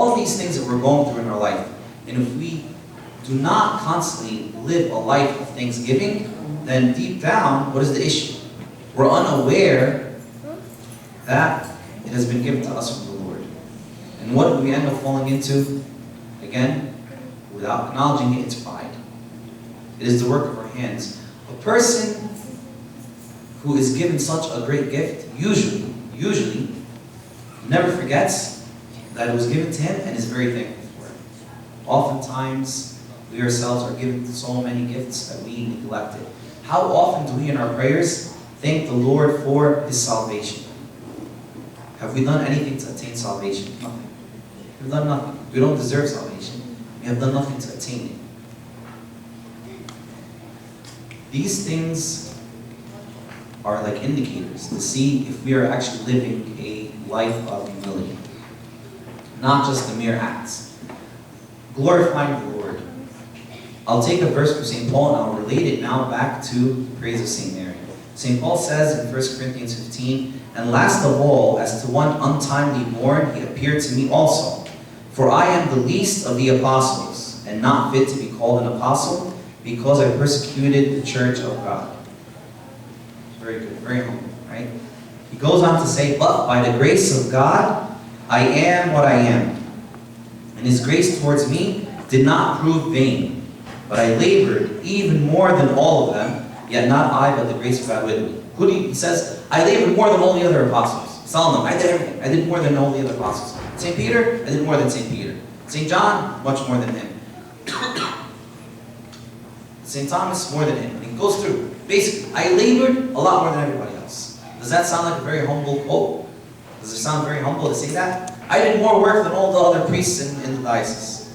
all these things that we're going through in our life, and if we do not constantly live a life of thanksgiving, then deep down, what is the issue? We're unaware that it has been given to us from the Lord. And what do we end up falling into? Again, without acknowledging it, it's pride. It is the work of our hands. A person who is given such a great gift, usually, never forgets that it was given to him and is very thankful for it. Oftentimes, we ourselves are given so many gifts that we neglect it. How often do we in our prayers thank the Lord for His salvation? Have we done anything to attain salvation? Nothing. We've done nothing. We don't deserve salvation. We have done nothing to attain it. These things are like indicators to see if we are actually living a life of humility. Not just the mere acts. Glorifying the Lord. I'll take a verse from St. Paul and I'll relate it now back to the praise of St. Mary. St. Paul says in 1 Corinthians 15, "And last of all, as to one untimely born, he appeared to me also. For I am the least of the apostles, and not fit to be called an apostle, because I persecuted the church of God." Very good, very humble, right? He goes on to say, "But by the grace of God, I am what I am. And His grace towards me did not prove vain. But I labored even more than all of them, yet not I, but the grace of God with me." He says, I labored more than all the other apostles. He's telling them, I did everything. I did more than all the other apostles. St. Peter, I did more than St. Peter. St. John, much more than him. St. Thomas, more than him. And he goes through. Basically, I labored a lot more than everybody else. Does that sound like a very humble quote? Does it sound very humble to say that? I did more work than all the other priests in the diocese.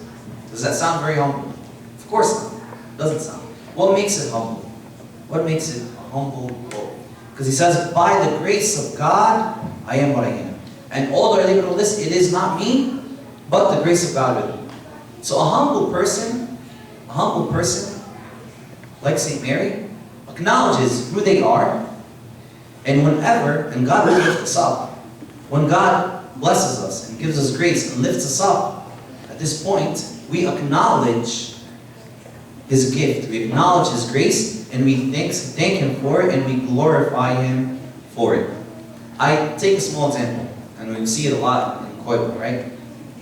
Does that sound very humble? Of course not. It doesn't sound. What makes it humble? What makes it a humble quote? Because he says, by the grace of God, I am what I am. And although I labor all this, it is not me, but the grace of God with me. So a humble person, like St. Mary, acknowledges who they are, and God will lift us up. When God blesses us and gives us grace and lifts us up, at this point, we acknowledge His gift. We acknowledge His grace, and we thank Him for it, and we glorify Him for it. I take a small example, and we see it a lot in Koiba, right?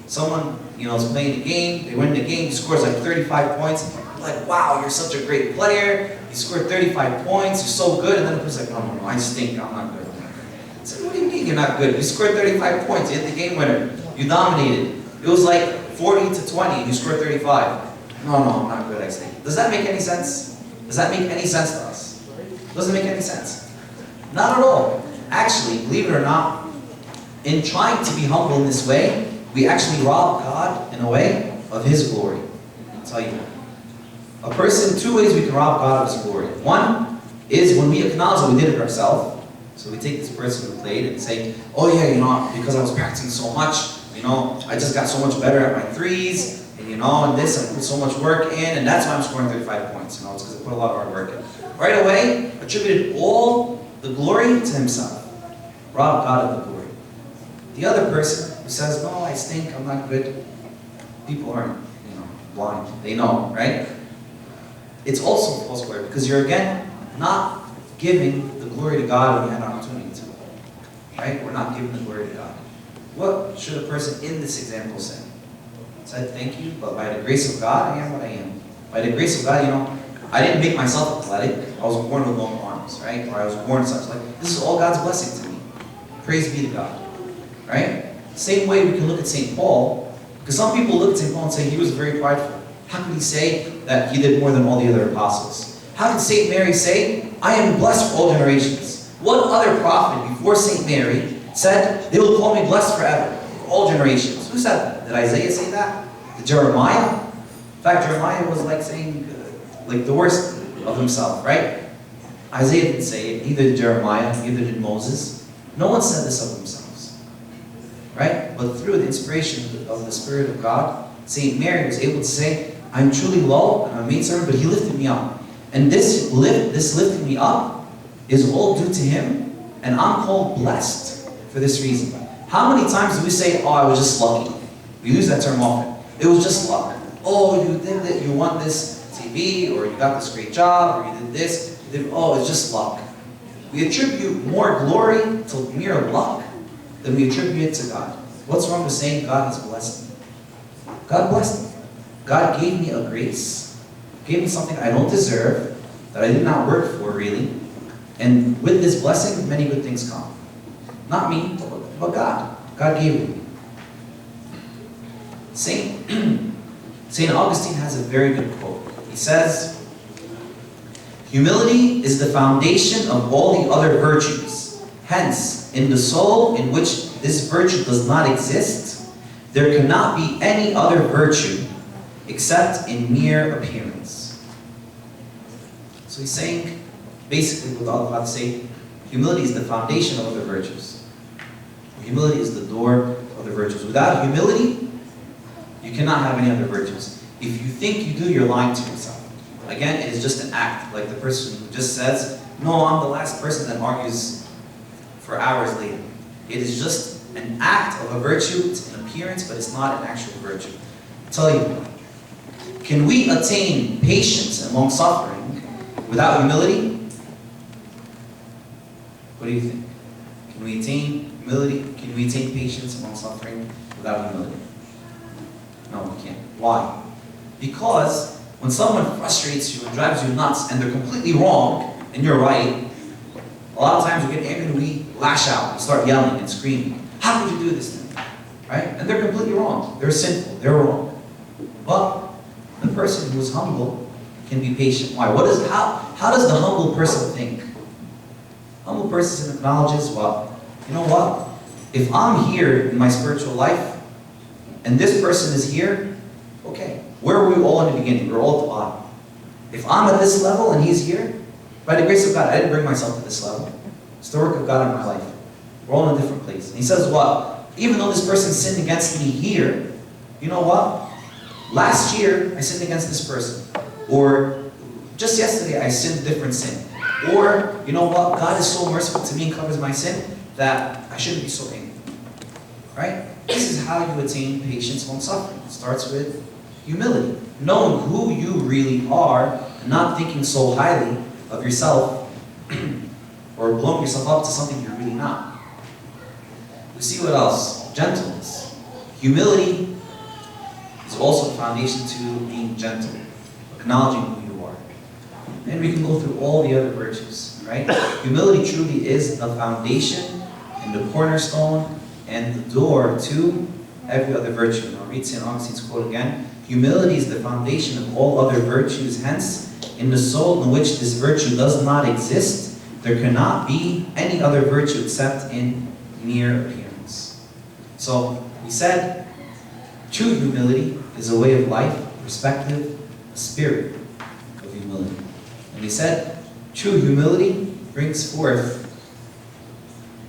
Someone, is playing the game, they win the game, he scores like 35 points. You're like, wow, you're such a great player. You scored 35 points, you're so good. And then the person's like, no, I stink, I'm not good. I said, what do you mean you're not good? You scored 35 points, you hit the game winner. You dominated. It was like 40 to 20, and you scored 35. No, I'm not good, I stink. Does that make any sense? Does that make any sense to us? Doesn't make any sense. Not at all. Actually, believe it or not, in trying to be humble in this way, we actually rob God, in a way, of His glory. I'll tell you. A person, two ways we can rob God of His glory. One is when we acknowledge that we did it ourselves. So we take this person who played and say, oh yeah, because I was practicing so much, I just got so much better at my threes, and this, I put so much work in, and that's why I'm scoring 35 points. It's because I put a lot of hard work in. Right away, attributed all the glory to himself. Rob God of the glory. The other person who says, no, I stink, I'm not good. People aren't, blind. They know, right? It's also false glory, because you're, again, not giving the glory to God when you had an opportunity to. Right? We're not giving the glory to God. What should a person in this example say? Said, thank you, but by the grace of God, I am what I am. By the grace of God, I didn't make myself athletic. I was born with long arms, right? Or I was born such. This is all God's blessing to me. Praise be to God. Right? Same way we can look at St. Paul, because some people look at St. Paul and say he was very prideful. How can he say that he did more than all the other apostles? How can St. Mary say, I am blessed for all generations? What other prophet before St. Mary said, they will call me blessed forever, for all generations? Who said that? Did Isaiah say that? Did Jeremiah? In fact, Jeremiah was saying, the worst of himself, right? Isaiah didn't say it, neither did Jeremiah, neither did Moses. No one said this of themselves, right? But through the inspiration of the Spirit of God, St. Mary was able to say, I'm truly low, and I'm a maidservant, but He lifted me up. And this lifting me up is all due to Him, and I'm called blessed for this reason. How many times do we say, oh, I was just lucky? We use that term often. It was just luck. Oh, you did that, you won this TV, or you got this great job, or you did this. Oh, it's just luck. We attribute more glory to mere luck than we attribute it to God. What's wrong with saying God has blessed me? God blessed me. God gave me a grace, gave me something I don't deserve, that I did not work for really. And with this blessing, many good things come. Not me, but God. God gave it to me. St. Augustine has a very good quote. He says, "Humility is the foundation of all the other virtues. Hence, in the soul in which this virtue does not exist, there cannot be any other virtue except in mere appearance." So he's saying, basically what I'm about to say, humility is the foundation of other virtues. Humility is the door of the virtues. Without humility, you cannot have any other virtues. If you think you do, you're lying to yourself. Again, it is just an act, like the person who just says, "No, I'm the last person," that argues for hours later. It is just an act of a virtue. It's an appearance, but it's not an actual virtue. I'll tell you, can we attain patience among suffering without humility? What do you think? Can we attain humility? Can we attain patience among suffering without humility? No, we can't. Why? Because when someone frustrates you and drives you nuts and they're completely wrong and you're right, a lot of times we get angry and we lash out. We start yelling and screaming. "How could you do this to me?" Right? And they're completely wrong. They're sinful. They're wrong. But the person who is humble can be patient. Why? How does the humble person think? Humble person acknowledges, well, you know what? If I'm here in my spiritual life and this person is here, okay. Where were we all in the beginning? We're all at the bottom. If I'm at this level and he's here, by the grace of God, I didn't bring myself to this level. It's the work of God in my life. We're all in a different place. And he says what? Even though this person sinned against me here, you know what? Last year, I sinned against this person. Or just yesterday, I sinned a different sin. Or, you know what? God is so merciful to me and covers my sin that I shouldn't be so angry. Right? This is how you attain patience among suffering. It starts with humility. Knowing who you really are and not thinking so highly of yourself or blowing yourself up to something you're really not. We see what else? Gentleness. Humility is also the foundation to being gentle, acknowledging who you are. And we can go through all the other virtues, right? Humility truly is the foundation and the cornerstone and the door to every other virtue. And I'll read St. Augustine's quote again. "Humility is the foundation of all other virtues. Hence, in the soul in which this virtue does not exist, there cannot be any other virtue except in mere appearance." So, we said, true humility is a way of life, a perspective, a spirit of humility. And we said, true humility brings forth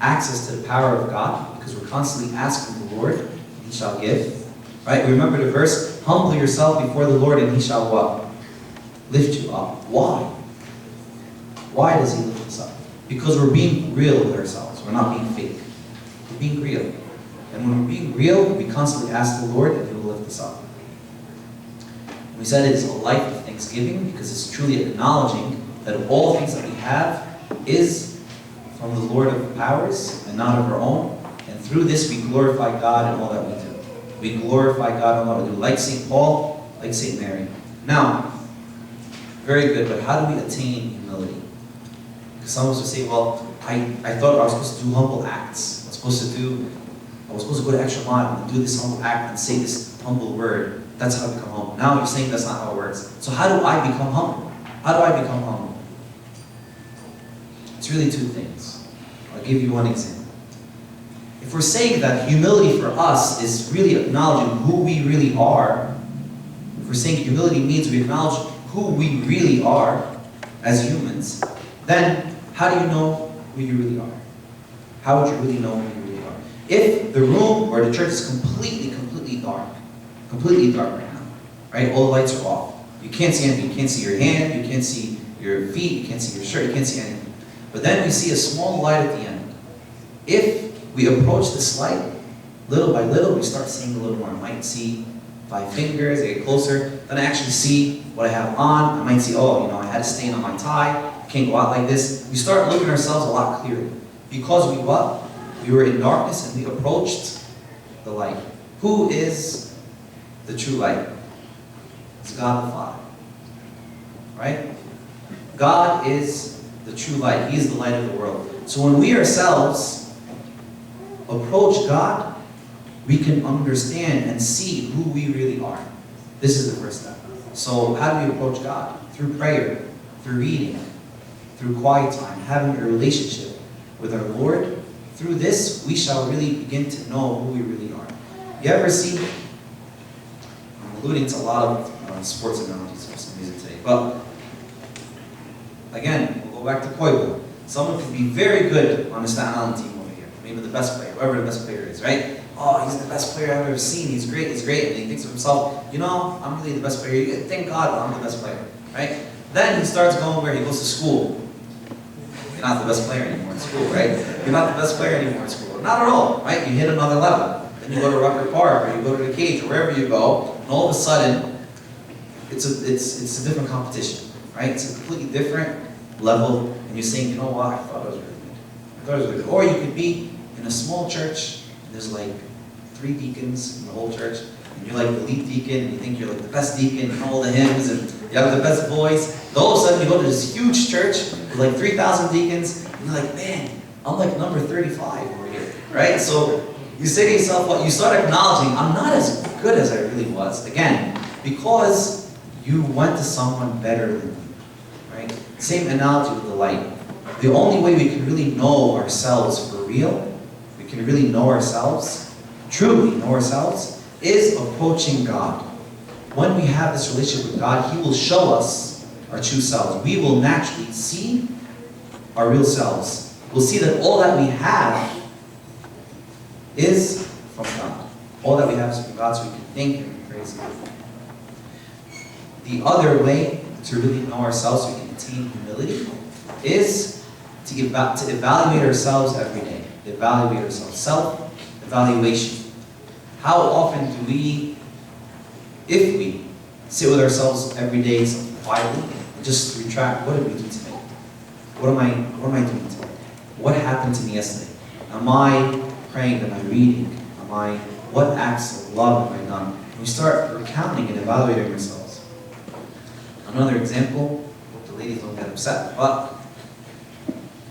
access to the power of God, because we're constantly asking the Lord, and He shall give. Right? Remember the verse, "Humble yourself before the Lord, and He shall" what? Lift you up. Why? Why does He lift us up? Because we're being real with ourselves. We're not being fake. We're being real. And when we're being real, we constantly ask the Lord, and He will lift us up. And we said it is a life of thanksgiving, because it's truly acknowledging that all things that we have is from the Lord of powers and not of our own. And through this we glorify God in all that we do. We glorify God in all that we do. Like St. Paul, like St. Mary. Now, very good, but how do we attain humility? Because some of us would say, well, I thought I was supposed to do humble acts. I was supposed to go the extra mile and do this humble act and say this humble word. That's how I become humble. Now you're saying that's not how it works. So how do I become humble? How do I become humble? It's really two things. I'll give you one example. If we're saying that humility for us is really acknowledging who we really are, if we're saying humility means we acknowledge who we really are as humans, then how do you know who you really are? How would you really know who you really are? If the room or the church is completely dark right now, right? All the lights are off. You can't see anything. You can't see your hand. You can't see your feet. You can't see your shirt. You can't see anything. But then we see a small light at the end. If we approach this light, Little by little, we start seeing a little more. I might see 5 fingers, I get closer, then I actually see what I have on. I might see, oh, I had a stain on my tie, I can't go out like this. We start looking at ourselves a lot clearer. Because we what? We were in darkness and we approached the light. Who is the true light? It's God the Father. Right? God is the true light. He is the light of the world. So when we ourselves approach God, we can understand and see who we really are. This is the first step. So how do we approach God? Through prayer, through reading, through quiet time, having a relationship with our Lord. Through this, we shall really begin to know who we really are. You ever see, I'm alluding to a lot of sports analogies for some reason today, but again, we'll go back to Koiba. Someone could be very good on the Staten Island team over here. Maybe the best player, whoever the best player is, right? Oh, he's the best player I've ever seen. He's great, he's great. And he thinks of himself, I'm really the best player. Thank God I'm the best player, right? Then he starts going where he goes to school. You're not the best player anymore in school, right? You're not the best player anymore in school. Not at all, right? You hit another level. Then you go to Rucker Park, or you go to the Cage, or wherever you go, and all of a sudden, it's a different competition, right? It's a completely different level, and you're saying, you know what, I thought I was really good. I thought I was really good. Or you could be in a small church, and there's like 3 deacons in the whole church, and you're like the lead deacon, and you think you're like the best deacon, and all the hymns, and you have the best voice. And all of a sudden, you go to this huge church with like 3,000 deacons, and you're like, man, I'm like number 35 over here, right? So you say to yourself, what? You start acknowledging, I'm not as good as I really was. Again, because you went to someone better than you, right? Same analogy with the light. The only way we can really know ourselves for real, we can really know ourselves, truly know ourselves, is approaching God. When we have this relationship with God, He will show us our true selves. We will naturally see our real selves. We'll see that all that we have is from God. All that we have is from God, so we can think and praise Him. The other way to really know ourselves, so we can attain humility, is to evaluate ourselves every day. Evaluate ourselves. Self-evaluation. How often do we, if we sit with ourselves every day quietly and just retract, what did we do today? What am I doing today? What happened to me yesterday? Am I praying? Am I reading? What acts of love have I done? We start recounting and evaluating ourselves. Another example, hope the ladies don't get upset, but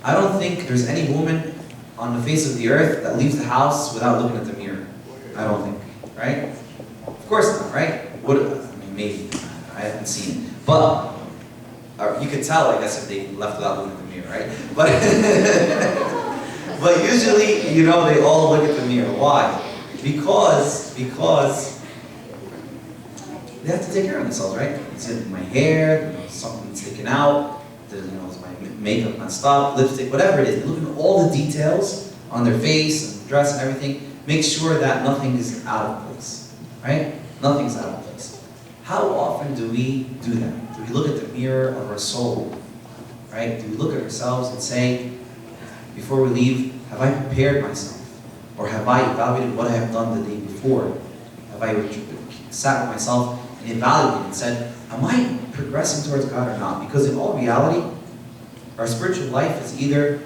I don't think there's any woman on the face of the earth that leaves the house without looking at the mirror. I don't think, right? Of course not, right? Maybe. I haven't seen it. But you could tell, I guess, if they left without looking at the mirror, right? But usually, they all look at the mirror. Why? Because they have to take care of themselves, right? It's my hair, something's taken out, is my makeup messed up, lipstick, whatever it is. They look at all the details on their face and dress and everything. Make sure that nothing is out of place, right? Nothing's out of place. How often do we do that? Do we look at the mirror of our soul, right? Do we look at ourselves and say, before we leave, have I prepared myself? Or have I evaluated what I have done the day before? Have I sat with myself and evaluated and said, am I progressing towards God or not? Because in all reality, our spiritual life is either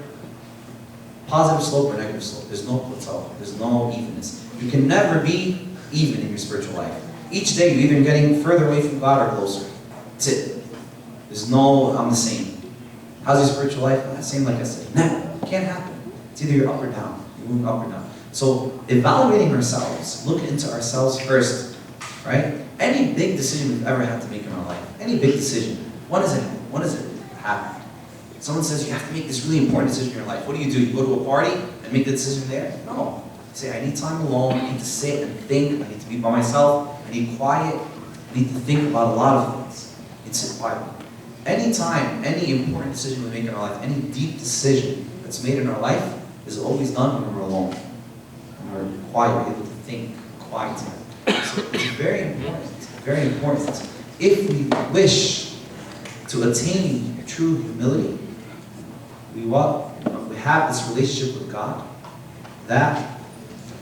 positive slope or negative slope. There's no plateau. There's no evenness. You can never be even in your spiritual life. Each day you're either getting further away from God or closer. That's it. There's no, I'm the same. How's your spiritual life? Same like I said. Never. It can't happen. It's either you're up or down. You're moving up or down. So evaluating ourselves, look into ourselves first, right? Any big decision we've ever had to make in our life, any big decision, when does it happen? Someone says you have to make this really important decision in your life. What do? You go to a party and make the decision there? No. You say, I need time alone, I need to sit and think, I need to be by myself, I need quiet, I need to think about a lot of things. I need to sit quietly. Anytime, any important decision we make in our life, any deep decision that's made in our life is always done when we're alone. When we're quiet, we're able to think, quiet time. So it's very important, very important. If we wish to attain true humility, we have this relationship with God, that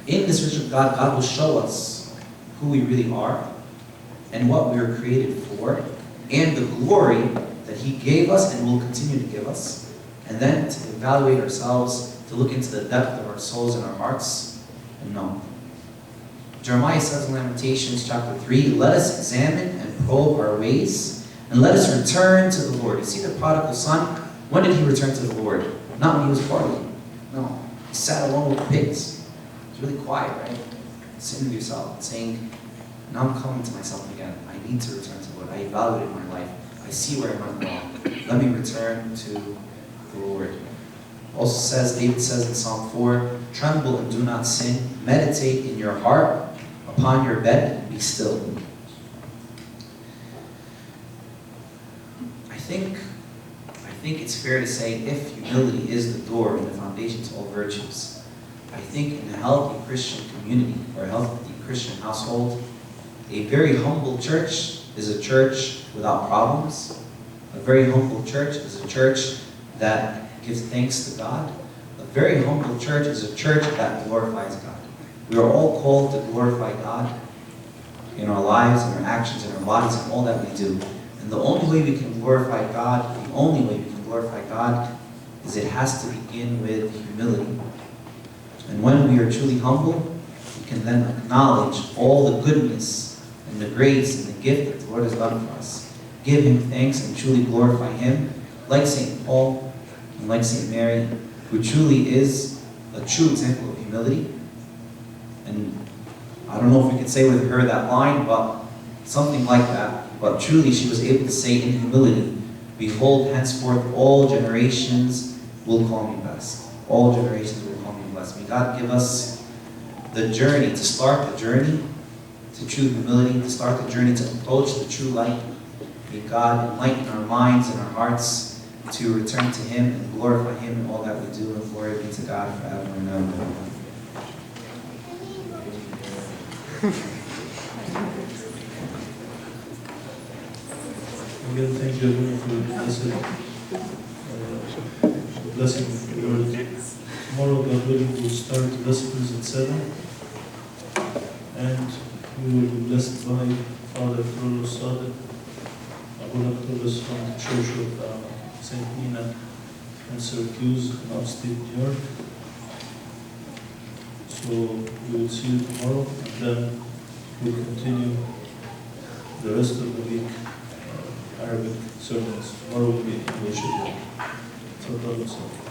In this relationship with God, God will show us who we really are and what we were created for, and the glory that He gave us and will continue to give us, and then to evaluate ourselves, to look into the depth of our souls and our hearts, and know. Jeremiah says in Lamentations chapter 3, let us examine and probe our ways, and let us return to the Lord. You see the prodigal son? When did he return to the Lord? Not when he was partying. No. He sat alone with the pigs. It's really quiet, right? Sitting with yourself, saying, now I'm coming to myself again. I need to return to the Lord. I evaluated my life. I see where I went wrong. Let me return to the Lord. Also says, David says in Psalm 4, tremble and do not sin. Meditate in your heart. Upon your bed, be still. I think it's fair to say if humility is the door and the foundation to all virtues, I think in a healthy Christian community or a healthy Christian household, a very humble church is a church without problems. A very humble church is a church that gives thanks to God. A very humble church is a church that glorifies God. We are all called to glorify God in our lives, in our actions, in our bodies, and all that we do. And the only way we can glorify God, is it has to begin with humility. And when we are truly humble, we can then acknowledge all the goodness and the grace and the gift that the Lord has done for us. Give Him thanks and truly glorify Him, like St. Paul and like St. Mary, who truly is a true example of humility. And I don't know if we could say with her that line, but something like that. But truly she was able to say in humility, behold, henceforth all generations will call me blessed. All generations will call me blessed. May God give us the journey, to start the journey to true humility, to start the journey to approach the true light. May God enlighten our minds and our hearts to return to Him and glorify Him in all that we do. And glory be to God forever and ever. Again, thank you everyone for the blessing of the word. Tomorrow, God willing, we'll start the Vespers at 7. And we will be blessed by Father Carlos Sade, Abolactolis from the Church of St. Nina in Syracuse, in upstate New York. So we will see you tomorrow, and then we'll continue the rest of the week Arabic sermons. Tomorrow will be English again. So God bless you.